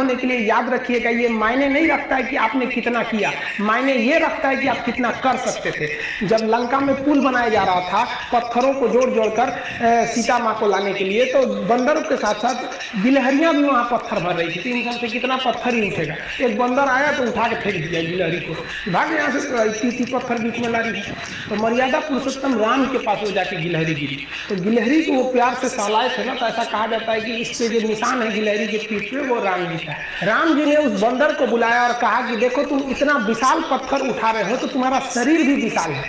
होने के लिए याद रखिएगा, ये मायने नहीं रखता है कि आपने कितना किया, मायने ये रखता है कि आप कितना कर सकते थे। जब लंका में पुल बनाया जा रहा था पत्थरों को जोड़ जोड़कर सीता माँ को लाने के लिए, तो बंदरों के साथ साथ गिलहरियां भी वहां पत्थर भर रही थी। तो इंसान से कितना पत्थर ही उठेगा। एक बंदर आया तो उठा के फेंक दिया गिलहरी को, भाग यहाँ से, इतनी पत्थर बीच में ला रही है। तो मर्यादा पुरुषोत्तम राम के पास वो जाके गिलहरी गिरी, तो गिलहरी को वो प्यार से सहलाए थे ना, तो ऐसा कहा जाता है कि इस पे जो निशान है गिलहरी के पीठ पे, वो राम जी का है। राम जी ने उस बंदर को बुलाया और कहा कि देखो तुम इतना विशाल पत्थर उठा रहे हो तो तुम्हारा शरीर भी विशाल है,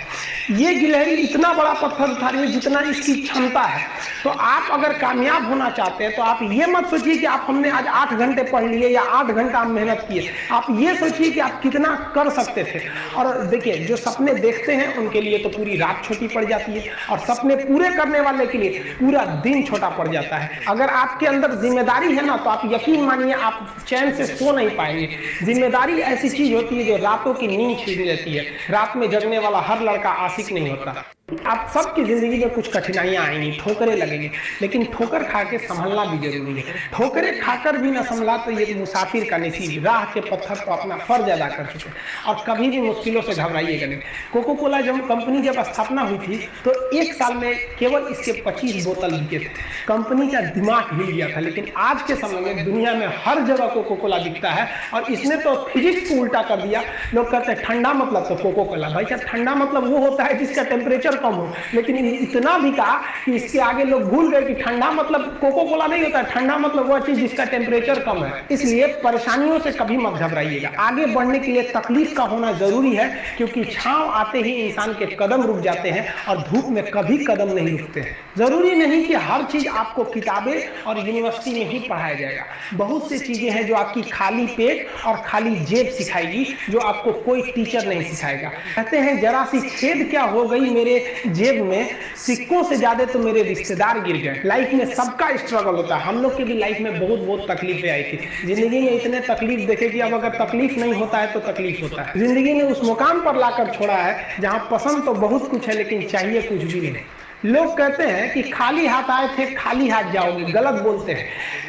ये गिलहरी इतना बड़ा पत्थर उठा रही है जितना इसकी क्षमता है। तो आप अगर कामयाब होना चाहते हैं तो आप ये मत सोचिए कि आप हमने आज 8 घंटे पढ़ लिए या 8 घंटा हम मेहनत किए, आप ये सोचिए कि आप कितना कर सकते थे। और देखिए, जो सपने देखते हैं उनके लिए तो पूरी रात छोटी पड़ जाती है, और सपने पूरे करने वाले के लिए पूरा दिन छोटा पड़ जाता है। अगर आपके अंदर जिम्मेदारी है ना, तो आप यकीन मानिए आप चैन से सो नहीं पाएंगे। जिम्मेदारी ऐसी चीज होती है जो रातों की नींद छीन लेती है। रात में जगने वाला हर लड़का आशिक नहीं होता। आप सबकी जिंदगी में कुछ कठिनाइयां आएंगी, ठोकरें लगेंगी, लेकिन ठोकर खा के संभलना भी जरूरी है। ठोकरें खाकर भी ना संभला तो ये मुसाफिर का नसीब, राह के पत्थर को अपना फर्ज अदा कर चुके। और कभी भी मुश्किलों से घबराइएगा नहीं। कोको कोला जब कंपनी जब स्थापना हुई थी तो 1 साल में केवल इसके 25 बोतल बिके थे। कंपनी का दिमाग हिल गया था। लेकिन आज के समय में दुनिया में हर जगह कोको कोला बिकता है, और इसने तो फिजिक्स को उल्टा कर दिया। लोग कहते हैं ठंडा मतलब तो कोको कोला, भाई साहब ठंडा मतलब वो होता है जिसका टेम्परेचर कम हो। लेकिन इतना भी कहा कि इसके आगे लोग भूल गए कि ठंडा मतलब कोको कोला नहीं होता है, ठंडा मतलब वह चीज जिसका टेम्परेचर कम है। इसलिए परेशानियों से कभी मत घबराइएगा। आगे बढ़ने के लिए तकलीफ का होना जरूरी है, क्योंकि छांव आते ही इंसान के कदम रुक जाते हैं और धूप में कभी कदम नहीं रुकते हैं। जरूरी नहीं कि हर चीज आपको किताबें और यूनिवर्सिटी में ही पढ़ाया जाएगा। बहुत सी चीजें हैं जो आपकी खाली पेट और खाली जेब सिखाएगी, जो आपको कोई टीचर नहीं सिखाएगा। कहते हैं जरा सी छेद क्या हो गई मेरे जेब में, सिक्कों से ज्यादा तो मेरे रिश्तेदार गिर गए। लाइफ में सबका स्ट्रगल होता है। हम लोग की भी लाइफ में बहुत तकलीफें आई थी। जिंदगी में इतने तकलीफ देखे कि अब अगर तकलीफ नहीं होता है तो तकलीफ होता है। जिंदगी ने उस मुकाम पर लाकर छोड़ा है जहां पसंद तो बहुत कुछ है लेकिन चाहिए कुछ भी नहीं। लोग कहते हैं कि खाली हाथ आए थे खाली हाथ जाओगे, गलत बोलते हैं।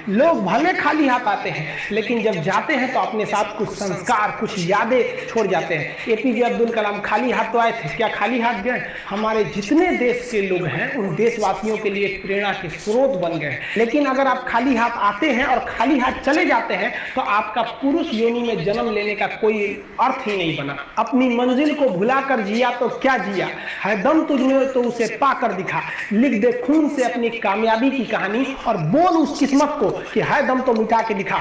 लोग भले खाली हाथ आते हैं लेकिन जब जाते हैं तो अपने साथ कुछ संस्कार, कुछ यादें छोड़ जाते हैं। एपीजे अब्दुल कलाम खाली हाथ तो आए थे, क्या खाली हाथ गए? हमारे जितने देश के लोग हैं उन देशवासियों के लिए प्रेरणा के स्रोत बन गए। लेकिन अगर आप खाली हाथ आते हैं और खाली हाथ चले जाते हैं तो आपका पुरुष योनि में जन्म लेने का कोई अर्थ ही नहीं बना। अपनी मंजिल को भुलाकर जिया तो क्या जिया, है दम तुझमें तो उसे पाकर दिखा। लिख दे खून से अपनी कामयाबी की कहानी और बोल उस किस्मत को कि है दम तो मिटा के दिखा।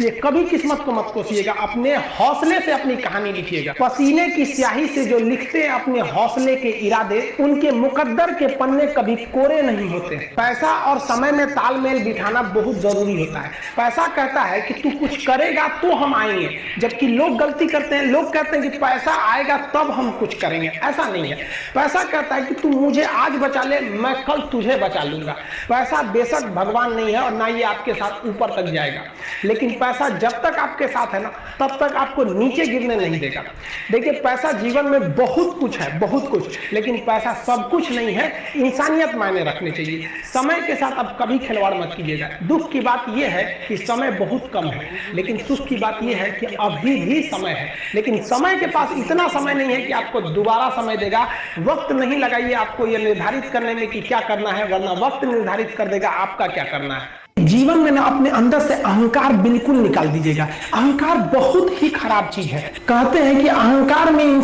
ये कभी किस्मत को मत कोसिएगा, अपने हौसले से अपनी कहानी लिखिएगा। पसीने की स्याही से जो लिखते हैं अपने हौसले के इरादे, उनके मुकद्दर के पन्ने कभी कोरे नहीं होते। पैसा और समय में तालमेल बिठाना बहुत जरूरी होता है। पैसा कहता है कि तू कुछ करेगा तो हम आएंगे, जबकि लोग गलती करते हैं। लोग कहते हैं कि पैसा आएगा तब हम कुछ करेंगे, ऐसा नहीं है। पैसा कहता है कि तू मुझे आज बचा ले, मैं कल तुझे बचा लूंगा। पैसा बेशक भगवान नहीं है और ना ये आपके साथ ऊपर तक जाएगा, लेकिन पैसा जब तक आपके साथ है ना तब तक आपको नीचे गिरने नहीं देगा। देखिए, पैसा जीवन में बहुत कुछ है, बहुत कुछ, लेकिन पैसा सब कुछ नहीं है। इंसानियत मायने रखनी चाहिए। समय के साथ आप कभी खिलवाड़ मत कीजिएगा। दुख की बात यह है कि समय बहुत कम है, लेकिन सुख की बात यह है कि अभी भी समय है। लेकिन समय के पास इतना समय नहीं है कि आपको दोबारा समय देगा। वक्त नहीं लगाइए आपको यह निर्धारित करने में कि क्या करना है, वरना वक्त निर्धारित कर देगा आपका क्या करना है। जीवन में ना अपने अंदर से अहंकार बिल्कुल निकाल दीजिएगा। अहंकार बहुत ही खराब चीज है। कहते हैं कि अहंकार में